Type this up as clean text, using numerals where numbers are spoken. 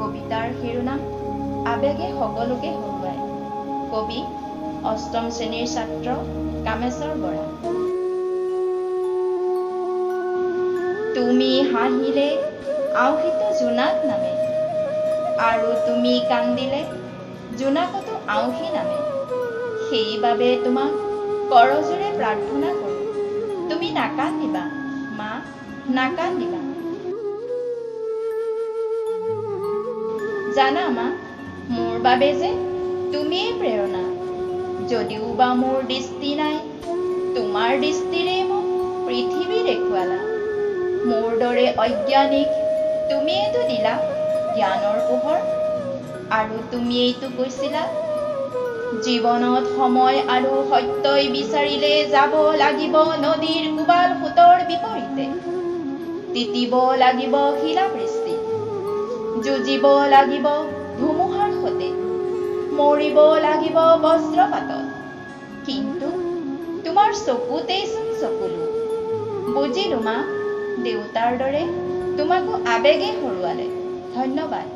কবিতাৰ শিৰোনাম আবেগে সকলোকে হৰুৱাই। কবি অষ্টম শ্ৰেণীৰ ছাত্ৰ কামেশ্বৰ বৰা। তুমি হাঁহিলে আউহিটো জোনাক নামে, আৰু তুমি কান্দিলে জোনাকতো আউহি নামে। সেইবাবে তোমাক কৰজোৰে প্ৰাৰ্থনা কৰোঁ, তুমি নাকান্দিবা মা, নাকান্দিবা। জানা মা, মোৰ বাবে যে তুমিয়েই প্ৰেৰণা। যদিও বা মোৰ দৃষ্টি নাই, তোমাৰ দৃষ্টিৰে মোক পৃথিৱী দেখুৱালা। মোৰ দৰে অজ্ঞানীক তুমিয়েইতো দিলা জ্ঞানৰ পোহৰ, আৰু তুমিয়েইতো কৈছিলা জীৱনত সময় আৰু সত্যই বিচাৰিলে যাব লাগিব নদীৰ কোবাল সোঁতৰ বিপৰীতে, তিতিব লাগিব শিলাবৃষ্টি, যুঁজিব লাগিব ধুমুহাৰ সতে, মৰিব লাগিব বজ্ৰপাতত। কিন্তু তোমাৰ চকুতেইচোন চকুলো। বুজিলো মা, দেউতাৰ দৰে তোমাকো আবেগে হৰুৱালে। ধন্যবাদ।